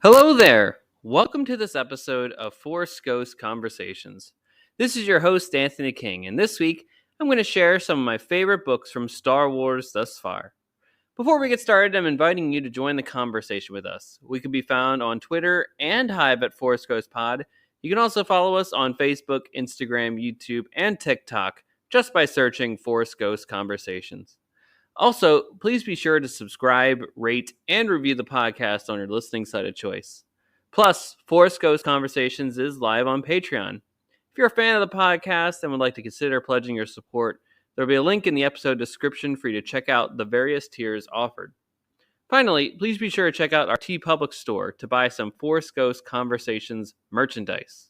Hello there! Welcome to this episode of Force Ghost Conversations. This is your host, Anthony King, and this week I'm going to share some of my favorite books from Star Wars thus far. Before we get started, I'm inviting you to join the conversation with us. We can be found on Twitter and Hive at Force Ghost Pod. You can also follow us on Facebook, Instagram, YouTube, and TikTok just by searching Force Ghost Conversations. Also, please be sure to subscribe, rate, and review the podcast on your listening site of choice. Plus, Force Ghost Conversations is live on Patreon. If you're a fan of the podcast and would like to consider pledging your support, there will be a link in the episode description for you to check out the various tiers offered. Finally, please be sure to check out our TeePublic store to buy some Force Ghost Conversations merchandise.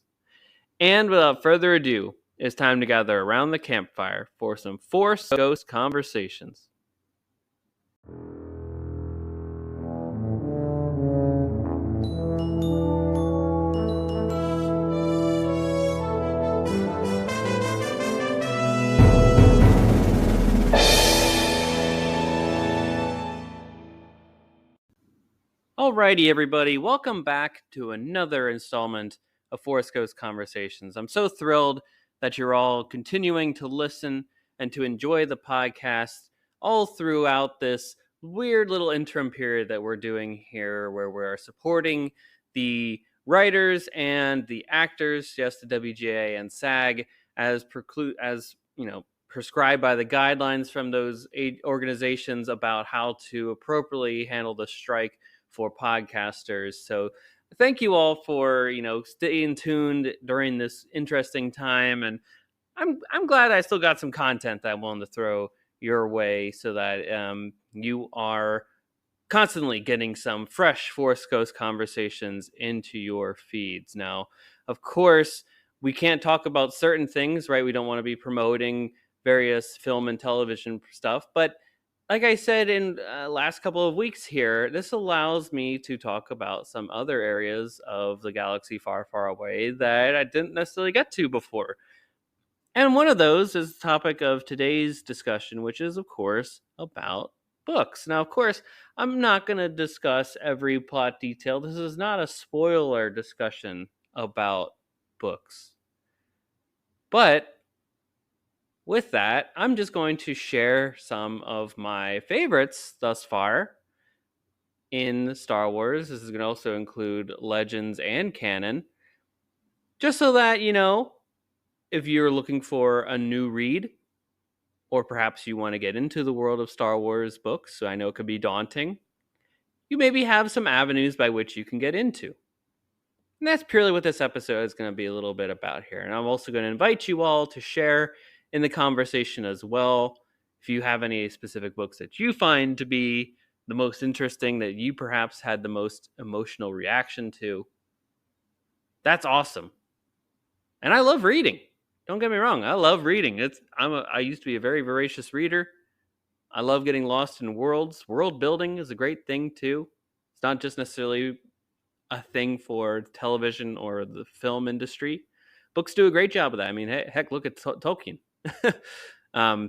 And without further ado, it's time to gather around the campfire for some Force Ghost Conversations. Alrighty, everybody, welcome back to another installment of Force Ghost Conversations. I'm so thrilled that you're all continuing to listen and to enjoy the podcast all throughout this weird little interim period that we're doing here, where we're supporting the writers and the actors, yes, the WGA and SAG, as prescribed by the guidelines from those organizations about how to appropriately handle the strike for podcasters. So thank you all for staying tuned during this interesting time, and I'm glad I still got some content that I'm willing to throw your way so that you are constantly getting some fresh Force Ghost conversations into your feeds. Now, of course, we can't talk about certain things, right? We don't want to be promoting various film and television stuff, but like I said in last couple of weeks here, this allows me to talk about some other areas of the galaxy far, far away that I didn't necessarily get to before. And one of those is the topic of today's discussion, which is, of course, about books. Now, of course, I'm not going to discuss every plot detail. This is not a spoiler discussion about books. But with that, I'm just going to share some of my favorites thus far in Star Wars. This is going to also include Legends and canon. Just so that, if you're looking for a new read, or perhaps you want to get into the world of Star Wars books, so I know it could be daunting, you maybe have some avenues by which you can get into. And that's purely what this episode is going to be a little bit about here. And I'm also going to invite you all to share in the conversation as well. If you have any specific books that you find to be the most interesting, that you perhaps had the most emotional reaction to, that's awesome. And I love reading. Don't get me wrong, I love reading. I used to be a very voracious reader. I love getting lost in worlds. World building is a great thing too. It's not just necessarily a thing for television or the film industry. Books do a great job of that. I mean, heck, look at Tolkien. So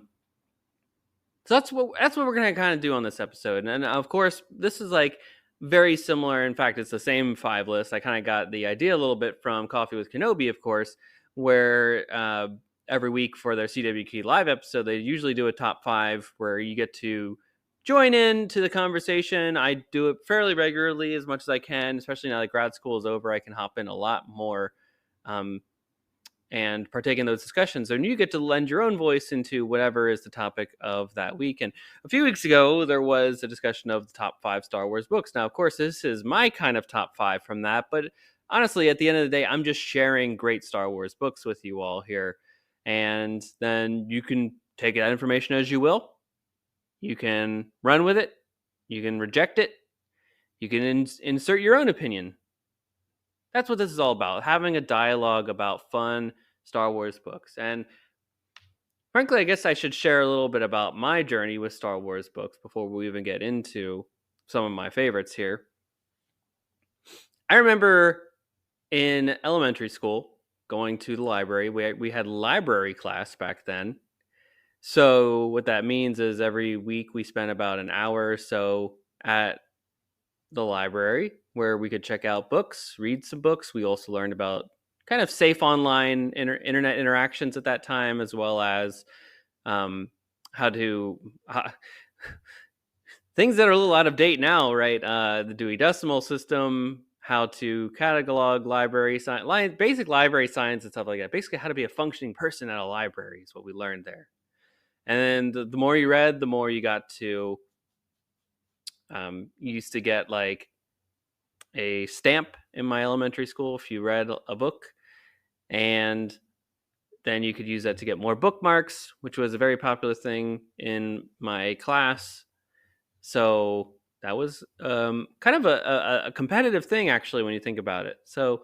that's what we're gonna kind of do on this episode. And of course, this is like very similar. In fact, it's the same 5 list. I kind of got the idea a little bit from Coffee with Kenobi, of course, where every week for their CWK live episode, they usually do a top 5 where you get to join in to the conversation. I do it fairly regularly, as much as I can, especially now that grad school is over. I can hop in a lot more and partake in those discussions. And you get to lend your own voice into whatever is the topic of that week. And a few weeks ago, there was a discussion of the top 5 Star Wars books. Now, of course, this is my kind of top 5 from that. But honestly, at the end of the day, I'm just sharing great Star Wars books with you all here. And then you can take that information as you will. You can run with it. You can reject it. You can insert your own opinion. That's what this is all about, having a dialogue about fun Star Wars books. And frankly, I guess I should share a little bit about my journey with Star Wars books before we even get into some of my favorites here. I remember in elementary school going to the library. We had library class back then. So what that means is every week we spent about an hour or so at the library where we could check out books, read some books. We also learned about kind of safe online internet interactions at that time, as well as um, how to things that are a little out of date now, right? The Dewey Decimal System, how to catalog library science, basic library science and stuff like that. Basically, how to be a functioning person at a library is what we learned there. And then the more you read, the more you got to. You used to get like a stamp in my elementary school if you read a book, and then you could use that to get more bookmarks, which was a very popular thing in my class. So that was kind of a competitive thing, actually, when you think about it. So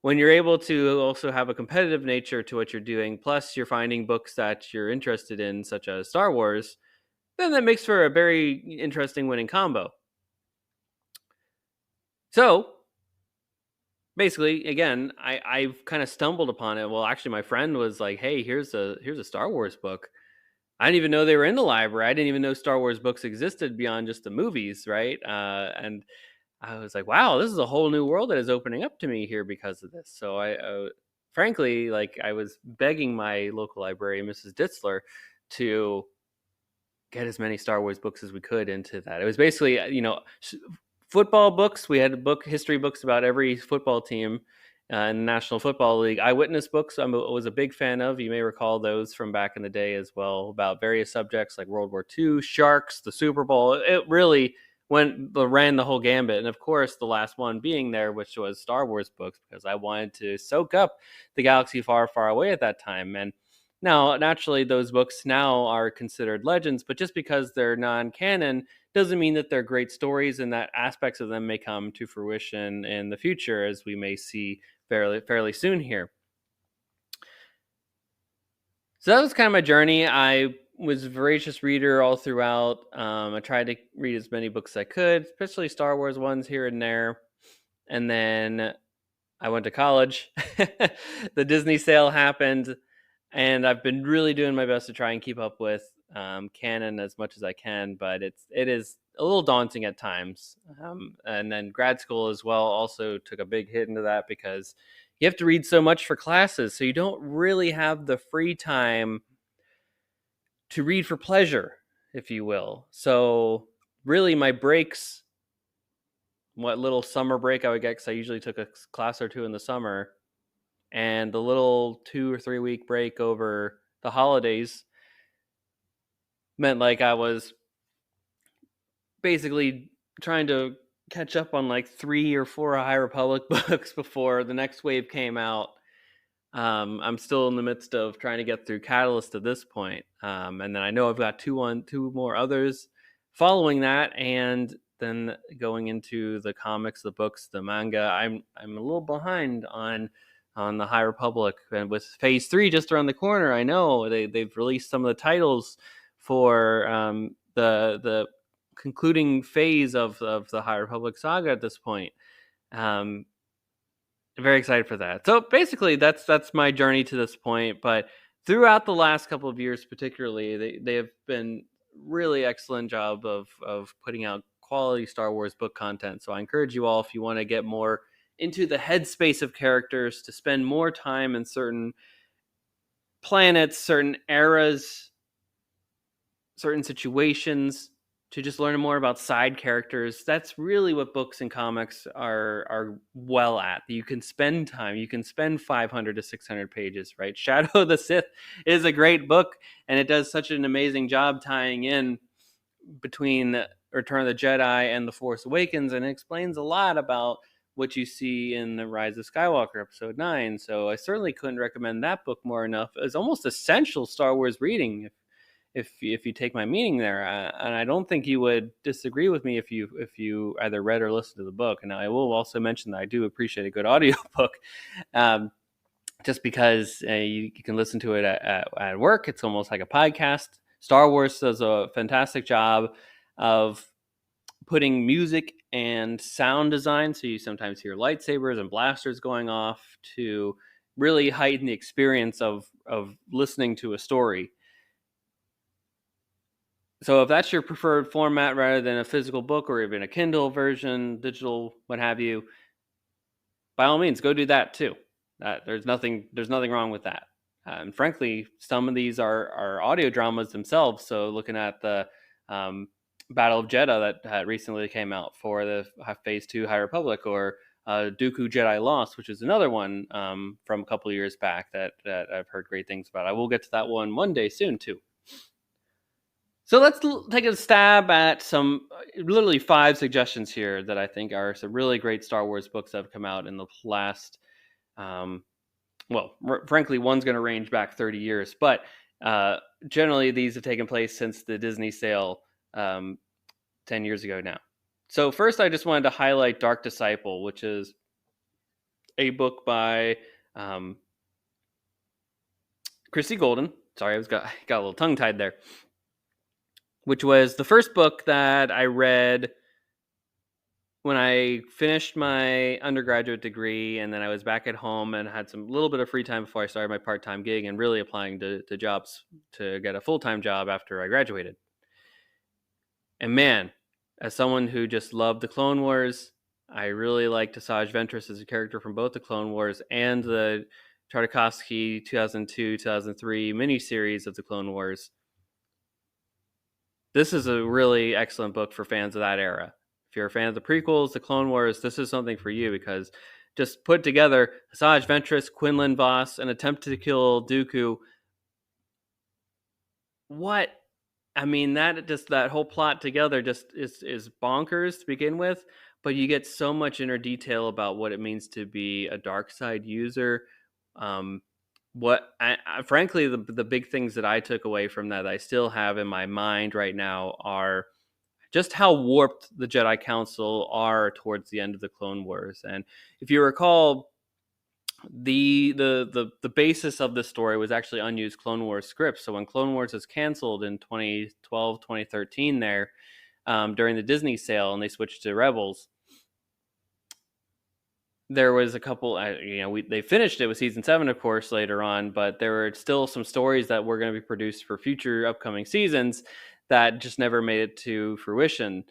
when you're able to also have a competitive nature to what you're doing, plus you're finding books that you're interested in, such as Star Wars, then that makes for a very interesting winning combo. So basically, again, I've kind of stumbled upon it. Well, actually, my friend was like, "Hey, here's a Star Wars book." I didn't even know they were in the library. I didn't even know Star Wars books existed beyond just the movies, right? And I was like, "Wow, this is a whole new world that is opening up to me here because of this." So frankly, like, I was begging my local librarian, Mrs. Ditzler, to get as many Star Wars books as we could into that. It was basically, football books. We had history books about every football team in the National Football League. Eyewitness books I was a big fan of. You may recall those from back in the day as well, about various subjects like World War II, sharks, the Super Bowl. It really ran the whole gambit. And of course, the last one being there, which was Star Wars books, because I wanted to soak up the galaxy far, far away at that time. And now, naturally, those books now are considered legends, but just because they're non-canon doesn't mean that they're great stories, and that aspects of them may come to fruition in the future, as we may see fairly soon here. So that was kind of my journey. I was a voracious reader all throughout. I tried to read as many books as I could, especially Star Wars ones here and there. And then I went to college. The Disney sale happened, and I've been really doing my best to try and keep up with canon as much as I can, but it is a little daunting at times. And then grad school as well also took a big hit into that, because you have to read so much for classes, so you don't really have the free time to read for pleasure, if you will. So really, my breaks, what little summer break I would get, because I usually took a class or two in the summer, and the little 2 or 3 week break over the holidays meant like I was basically trying to catch up on like 3 or 4 High Republic books before the next wave came out. I'm still in the midst of trying to get through Catalyst at this point. And then I know I've got two more others following that, and then going into the comics, the books, the manga. I'm a little behind on the High Republic, and with Phase 3 just around the corner, I know they've released some of the titles for the concluding phase of the High Republic saga at this point. Very excited for that. So basically, that's my journey to this point. But throughout the last couple of years, particularly, they have been really excellent job of putting out quality Star Wars book content. So I encourage you all, if you want to get more into the headspace of characters, to spend more time in certain planets, certain eras, certain situations, to just learn more about side characters. That's really what books and comics are well at. You can spend time. You can spend 500 to 600 pages, right? Shadow of the Sith is a great book, and it does such an amazing job tying in between Return of the Jedi and The Force Awakens, and it explains a lot about what you see in The Rise of Skywalker, Episode 9. So I certainly couldn't recommend that book more enough. It's almost essential Star Wars reading, if you take my meaning there, and I don't think you would disagree with me if you either read or listened to the book. And I will also mention that I do appreciate a good audiobook, just because you can listen to it at work. It's almost like a podcast. Star Wars does a fantastic job of putting music and sound design, so you sometimes hear lightsabers and blasters going off, to really heighten the experience of listening to a story. So if that's your preferred format rather than a physical book or even a Kindle version, digital, what have you, by all means, go do that too. There's nothing wrong with that. And frankly, some of these are audio dramas themselves. So looking at the Battle of Jeddah that recently came out for the Phase 2 High Republic, or Dooku Jedi Lost, which is another one from a couple of years back that I've heard great things about. I will get to that one day soon too. So let's take a stab at some, literally 5 suggestions here that I think are some really great Star Wars books that have come out in the last, frankly, one's going to range back 30 years, but generally these have taken place since the Disney sale 10 years ago now. So first, I just wanted to highlight Dark Disciple, which is a book by Christie Golden. Sorry, got a little tongue-tied there. Which was the first book that I read when I finished my undergraduate degree, and then I was back at home and had some little bit of free time before I started my part-time gig and really applying to jobs to get a full-time job after I graduated. And man, as someone who just loved the Clone Wars, I really liked Asajj Ventress as a character from both the Clone Wars and the Tartakovsky 2002-2003 miniseries of the Clone Wars. This is a really excellent book for fans of that era. If you're a fan of the prequels, the Clone Wars, this is something for you, because just put together Asajj Ventress, Quinlan Vos, an attempt to kill Dooku. What? I mean, that whole plot together just is bonkers to begin with, but you get so much inner detail about what it means to be a dark side user. Frankly, the big things that I took away from that I still have in my mind right now are just how warped the Jedi Council are towards the end of the Clone Wars. And if you recall, the basis of the story was actually unused Clone Wars scripts. So when Clone Wars was canceled in 2012, 2013 there, during the Disney sale, and they switched to Rebels, there was a couple, they finished it with season 7, of course, later on, but there were still some stories that were going to be produced for future upcoming seasons that just never made it to fruition.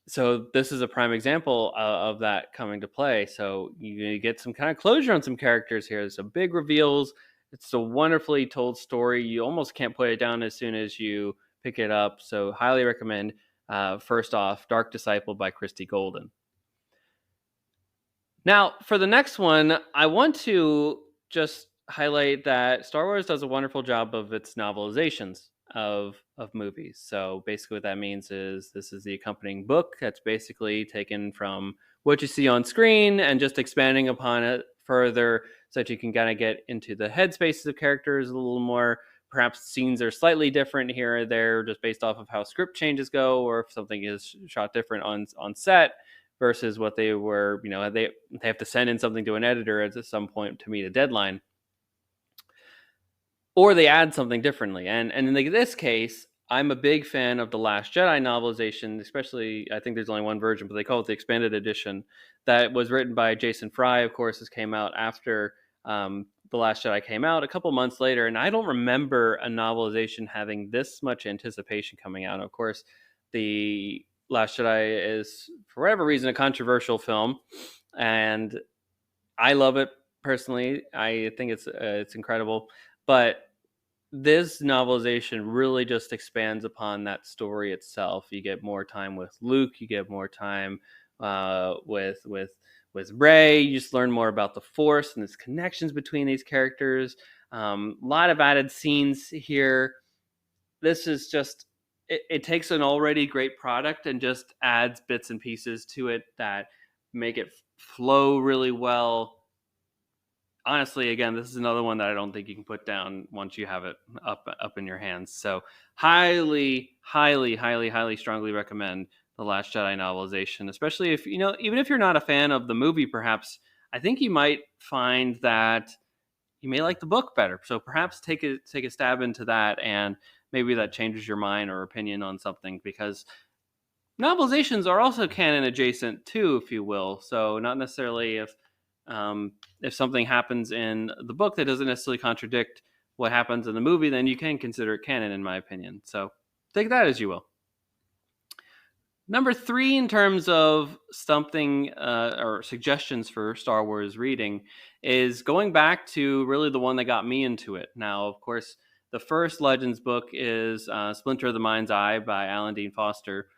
So this is a prime example of that coming to play. So you get some kind of closure on some characters here. There's some big reveals. It's a wonderfully told story. You almost can't put it down as soon as you pick it up. So highly recommend, first off, Dark Disciple by Christie Golden. Now, for the next one, I want to just highlight that Star Wars does a wonderful job of its novelizations of movies. So basically what that means is this is the accompanying book that's basically taken from what you see on screen and just expanding upon it further so that you can kind of get into the headspaces of characters a little more. Perhaps scenes are slightly different here or there just based off of how script changes go, or if something is shot different on set versus what they were, they have to send in something to an editor at some point to meet a deadline, or they add something differently. And in this case, I'm a big fan of the Last Jedi novelization, especially, I think there's only one version, but they call it the expanded edition, that was written by Jason Fry, of course. This came out after The Last Jedi came out a couple months later, and I don't remember a novelization having this much anticipation coming out. And of course, the Last Jedi is, for whatever reason, a controversial film, and I love it personally. I think it's incredible, but this novelization really just expands upon that story itself. You get more time with Luke. You get more time with Rey. You just learn more about the Force and its connections between these characters. A lot of added scenes here. This is just, it takes an already great product and just adds bits and pieces to it that make it flow really well. Honestly, again, this is another one that I don't think you can put down once you have it up in your hands. So highly, highly, highly, highly strongly recommend The Last Jedi novelization, especially if, even if you're not a fan of the movie, perhaps, I think you might find that you may like the book better. So perhaps take a stab into that, and maybe that changes your mind or opinion on something, because novelizations are also canon adjacent too, if you will. So not necessarily if something happens in the book that doesn't necessarily contradict what happens in the movie, then you can consider it canon, in my opinion. So take that as you will. Number 3 in terms of something or suggestions for Star Wars reading is going back to really the one that got me into it. Now, of course, the first Legends book is Splinter of the Mind's Eye by Alan Dean Foster,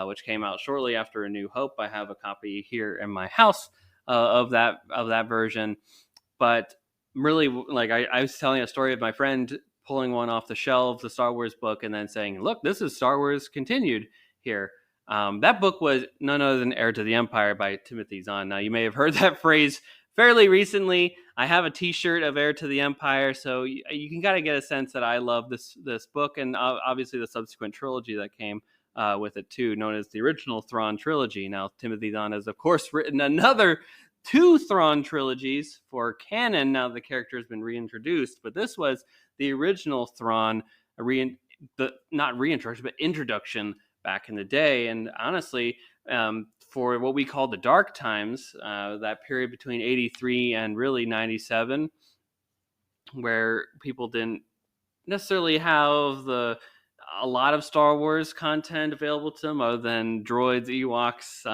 which came out shortly after A New Hope. I have a copy here in my house of that version. But really, like I was telling a story of my friend pulling one off the shelves, the Star Wars book, and then saying, "Look, this is Star Wars continued here." That book was none other than Heir to the Empire by Timothy Zahn. Now, you may have heard that phrase fairly recently. I have a T-shirt of Heir to the Empire, so you can kind of get a sense that I love this book, and obviously the subsequent trilogy that came with it too, known as the original Thrawn trilogy. Now, Timothy Zahn has, of course, written another 2 Thrawn trilogies for canon. Now the character has been reintroduced, but this was the original Thrawn, not reintroduction, but introduction back in the day. And honestly, for what we call the dark times, that period between 83 and really 97, where people didn't necessarily have a lot of Star Wars content available to them other than droids, Ewoks,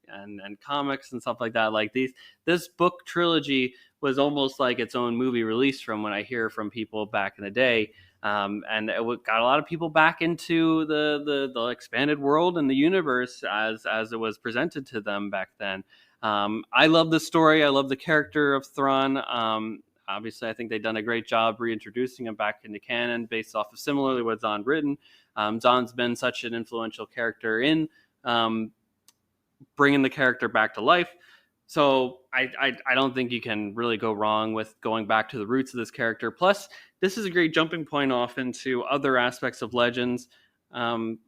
and comics and stuff like that. Like this book trilogy was almost like its own movie release from what I hear from people back in the day. And it got a lot of people back into the expanded world and the universe as it was presented to them back then. I love the story. I love the character of Thrawn. Obviously, I think they've done a great job reintroducing him back into canon based off of similarly what Zahn written. Zahn's been such an influential character in bringing the character back to life. So I don't think you can really go wrong with going back to the roots of this character. Plus, this is a great jumping point off into other aspects of Legends,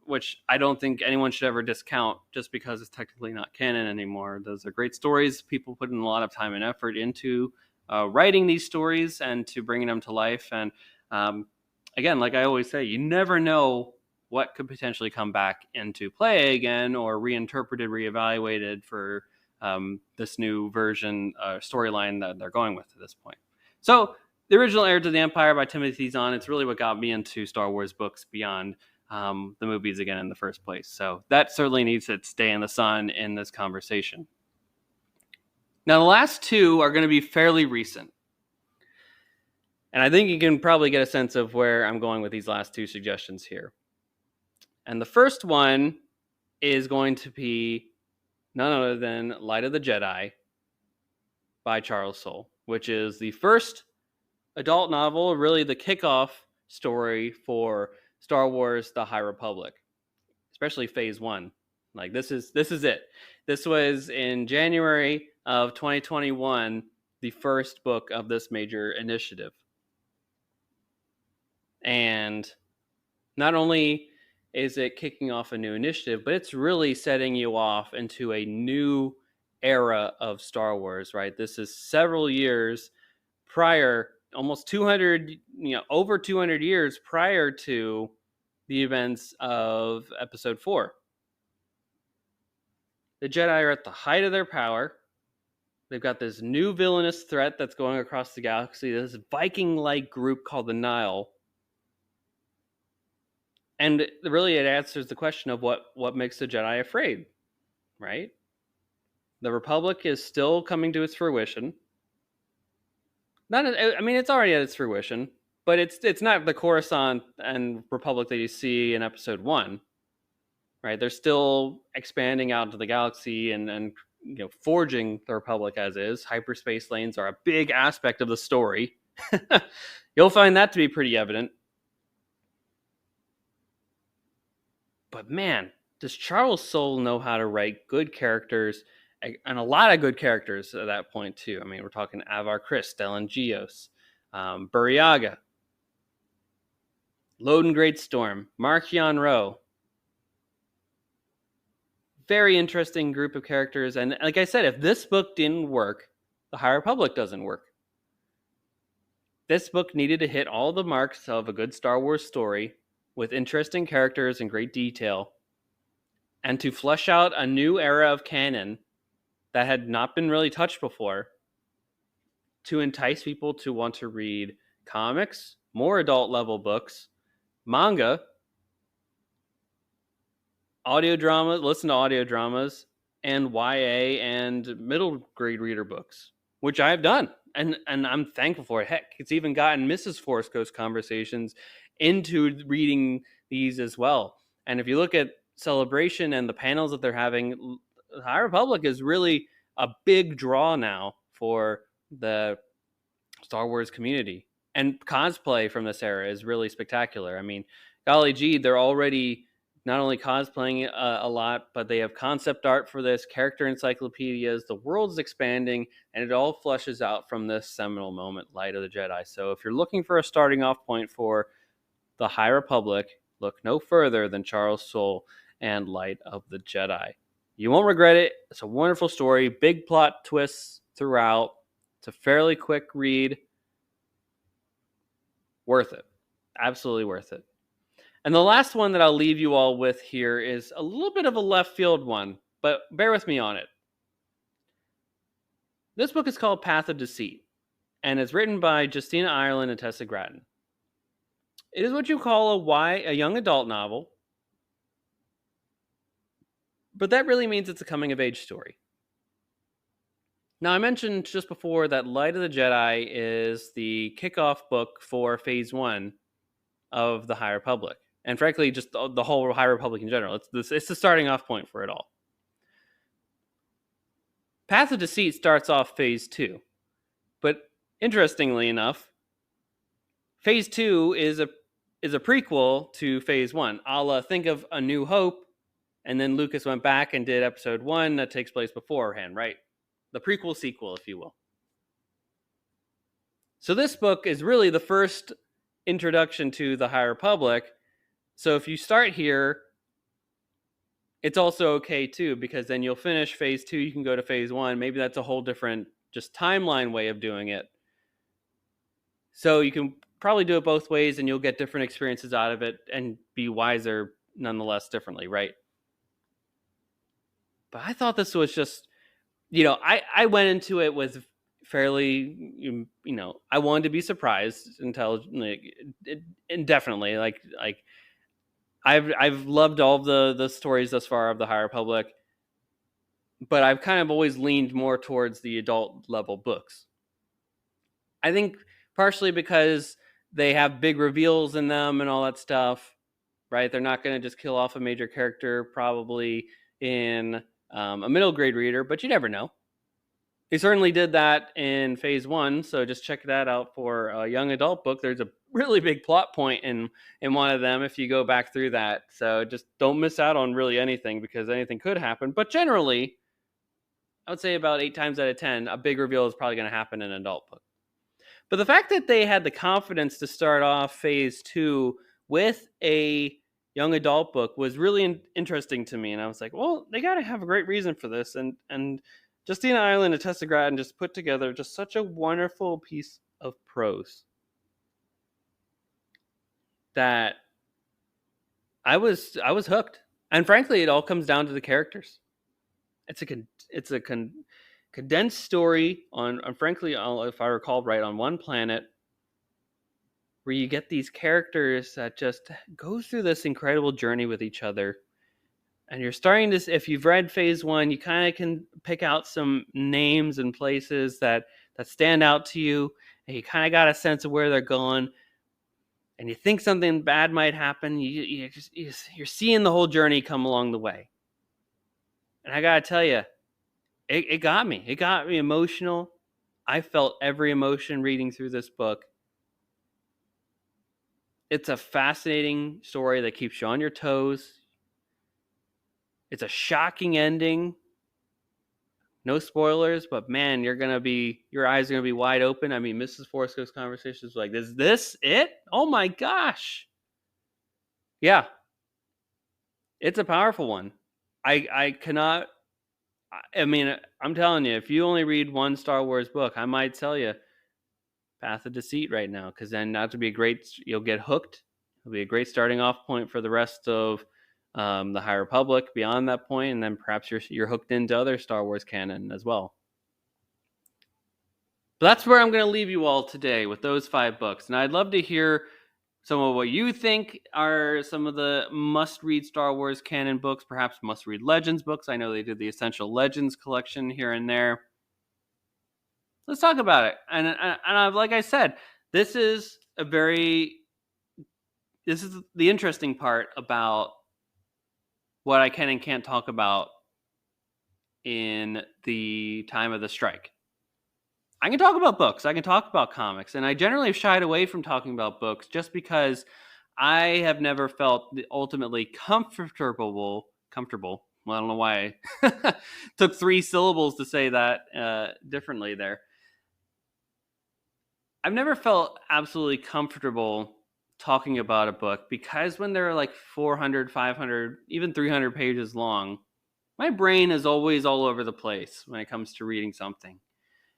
which I don't think anyone should ever discount just because it's technically not canon anymore. Those are great stories. People put in a lot of time and effort into writing these stories and to bringing them to life. And again, like I always say, you never know what could potentially come back into play again or reinterpreted, reevaluated for this new version storyline that they're going with at this point. So the original Heir to the Empire by Timothy Zahn, it's really what got me into Star Wars books beyond the movies again in the first place. So that certainly needs to stay in the sun in this conversation. Now, the last 2 are going to be fairly recent. And I think you can probably get a sense of where I'm going with these last 2 suggestions here. And the first one is going to be none other than Light of the Jedi by Charles Soule, which is the first adult novel, really the kickoff story for Star Wars: The High Republic, especially Phase 1. Like this is it. This was in January of 2021, the first book of this major initiative. And not only is it kicking off a new initiative, but it's really setting you off into a new era of Star Wars, right? This is several years prior, almost 200, over 200 years prior to the events of Episode 4. The Jedi are at the height of their power. They've got this new villainous threat that's going across the galaxy, this Viking-like group called the Nihil. And really it answers the question of what makes the Jedi afraid, right? The Republic is still coming to its fruition. It's already at its fruition, but it's not the Coruscant and Republic that you see in Episode 1, right? They're still expanding out into the galaxy and forging the Republic as is. Hyperspace lanes are a big aspect of the story. You'll find that to be pretty evident. But man, does Charles Soule know how to write good characters, and a lot of good characters at that point too. I mean, we're talking Avar Kriss, Stellan Gios, Burryaga, Loden Greatstorm, Marchion Ro. Very interesting group of characters. And like I said, if this book didn't work, The High Republic doesn't work. This book needed to hit all the marks of a good Star Wars story with interesting characters and great detail, and to flesh out a new era of canon that had not been really touched before, to entice people to want to read comics, more adult level books, manga, audio dramas, listen to audio dramas, and YA and middle grade reader books, which I have done, and I'm thankful for it. Heck, it's even gotten Mrs. Forrest Ghost Conversations into reading these as well. And if you look at Celebration and the panels that they're having, High Republic is really a big draw now for the Star Wars community. And cosplay from this era is really spectacular. I mean, golly gee, they're already not only cosplaying a lot, but they have concept art for this, character encyclopedias. The world's expanding, and it all flushes out from this seminal moment, Light of the Jedi. So if you're looking for a starting off point for the High Republic, look no further than Charles Soule and Light of the Jedi. You won't regret it. It's a wonderful story, big plot twists throughout. It's a fairly quick read. Worth it. Absolutely worth it. And the last one that I'll leave you all with here is a little bit of a left field one, but bear with me on it. This book is called Path of Deceit, and it's written by Justina Ireland and Tessa Gratton. It is what you call a young adult novel, but that really means it's a coming-of-age story. Now, I mentioned just before that Light of the Jedi is the kickoff book for Phase 1 of the High Republic. And frankly, just the whole High Republic in general. It's the starting off point for it all. Path of Deceit starts off Phase 2. But interestingly enough, Phase 2 is a prequel to Phase 1. A la think of A New Hope, and then Lucas went back and did Episode 1 that takes place beforehand, right? The prequel sequel, if you will. So this book is really the first introduction to the High Republic. So if you start here, it's also okay too, because then you'll finish Phase 2, you can go to Phase 1. Maybe that's a whole different just timeline way of doing it. So you can probably do it both ways, and you'll get different experiences out of it and be wiser nonetheless differently, right? But I thought this was just, I went into it with fairly, I wanted to be surprised indefinitely. Like I've loved all the stories thus far of the High Republic, but I've kind of always leaned more towards the adult level books. I think partially because they have big reveals in them and all that stuff, right? They're not going to just kill off a major character probably in a middle grade reader, but you never know. He certainly did that in Phase 1, so just check that out for a young adult book. There's a really big plot point in one of them if you go back through that. So just don't miss out on really anything, because anything could happen. But generally, I would say about 8 times out of 10, a big reveal is probably going to happen in an adult book. But the fact that they had the confidence to start off Phase 2 with a young adult book was really interesting to me. And I was like, well, they got to have a great reason for this. And Justina Ireland and Tessa Gratton just put together just such a wonderful piece of prose that I was hooked. And frankly, it all comes down to the characters. It's a condensed story on frankly, if I recall right, on one planet, where you get these characters that just go through this incredible journey with each other. And you're starting to, if you've read Phase 1, you kind of can pick out some names and places that stand out to you, and you kind of got a sense of where they're going, and you think something bad might happen. You're seeing the whole journey come along the way. And I gotta tell you, it got me. It got me emotional. I felt every emotion reading through this book. It's a fascinating story that keeps you on your toes. It's a shocking ending. No spoilers, but man, your eyes are gonna be wide open. I mean, Mrs. Forrest Ghost Conversations was like, is this it? Oh my gosh. Yeah. It's a powerful one. I cannot, I mean, I'm telling you, if you only read one Star Wars book, I might tell you Path of Deceit right now, because then you'll get hooked. It'll be a great starting off point for the rest of the High Republic beyond that point, and then perhaps you're hooked into other Star Wars canon as well. But that's where I'm going to leave you all today, with those 5 books. And I'd love to hear some of what you think are some of the must-read Star Wars canon books, perhaps must-read Legends books. I know they did the Essential Legends collection here and there. Let's talk about it. And like I said, this is the interesting part about what I can and can't talk about in the time of the strike. I can talk about books. I can talk about comics. And I generally have shied away from talking about books just because I have never felt ultimately comfortable. Well, I don't know why I took 3 syllables to say that differently there. I've never felt absolutely comfortable talking about a book because when they're like 400, 500, even 300 pages long, my brain is always all over the place when it comes to reading something.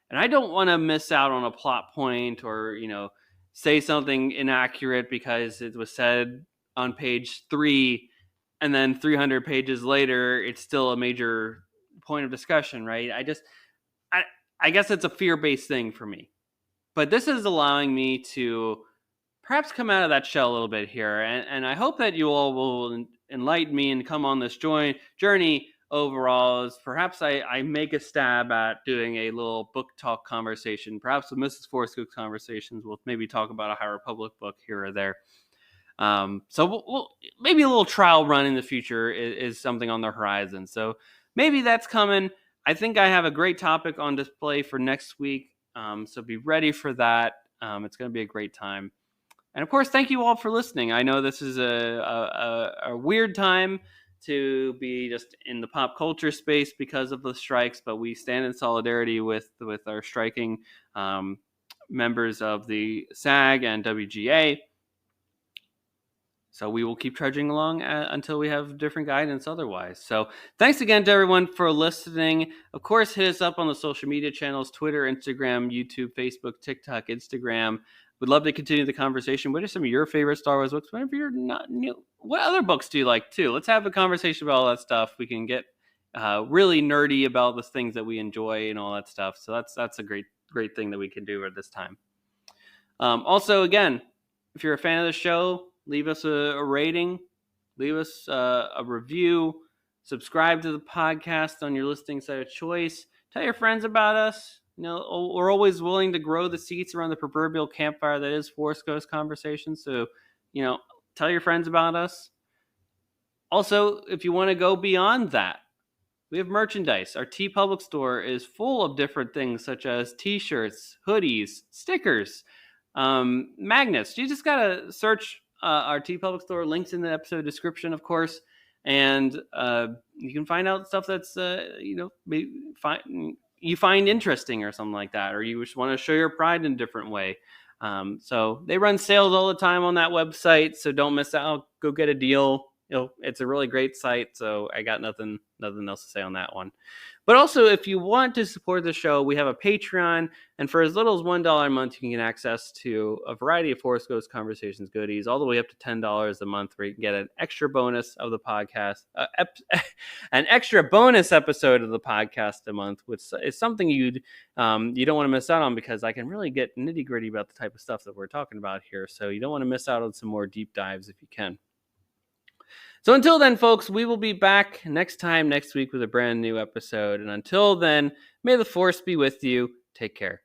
And I don't want to miss out on a plot point or, say something inaccurate because it was said on page 3 and then 300 pages later, it's still a major point of discussion, right? I guess it's a fear-based thing for me. But this is allowing me to perhaps come out of that shell a little bit here. And I hope that you all will enlighten me and come on this journey overall, as perhaps I make a stab at doing a little book talk conversation, perhaps with Mrs. Force Cook's Conversations. We'll maybe talk about a High Republic book here or there. So we'll maybe a little trial run in the future is something on the horizon. So maybe that's coming. I think I have a great topic on display for next week. So be ready for that. It's going to be a great time. And of course, thank you all for listening. I know this is a weird time to be just in the pop culture space because of the strikes, but we stand in solidarity with our striking members of the SAG and WGA. So we will keep trudging along until we have different guidance otherwise. So thanks again to everyone for listening. Of course, hit us up on the social media channels, Twitter, Instagram, YouTube, Facebook, TikTok, Instagram. We'd love to continue the conversation. What are some of your favorite Star Wars books? Whenever you're not new, what other books do you like too? Let's have a conversation about all that stuff. We can get really nerdy about the things that we enjoy and all that stuff. So that's a great thing that we can do at this time. Also, again, if you're a fan of the show, leave us a rating, leave us a review, subscribe to the podcast on your listening site of choice. Tell your friends about us. We're always willing to grow the seats around the proverbial campfire that is Force Ghost Conversations. So, tell your friends about us. Also, if you want to go beyond that, we have merchandise. Our TeePublic store is full of different things such as t-shirts, hoodies, stickers, magnets. You just got to search our TeePublic store. Links in the episode description, of course. And you can find out stuff that's, you find interesting or something like that, or you just want to show your pride in a different way. So they run sales all the time on that website, so don't miss out. Go get a deal. It's a really great site, so I got nothing else to say on that one. But also, if you want to support the show, we have a Patreon, and for as little as $1 a month, you can get access to a variety of Force Ghost Conversations goodies, all the way up to $10 a month, where you can get an extra bonus of the podcast, an extra bonus episode of the podcast a month, which is something you don't want to miss out on, because I can really get nitty gritty about the type of stuff that we're talking about here. So you don't want to miss out on some more deep dives if you can. So until then, folks, we will be back next week with a brand new episode. And until then, may the Force be with you. Take care.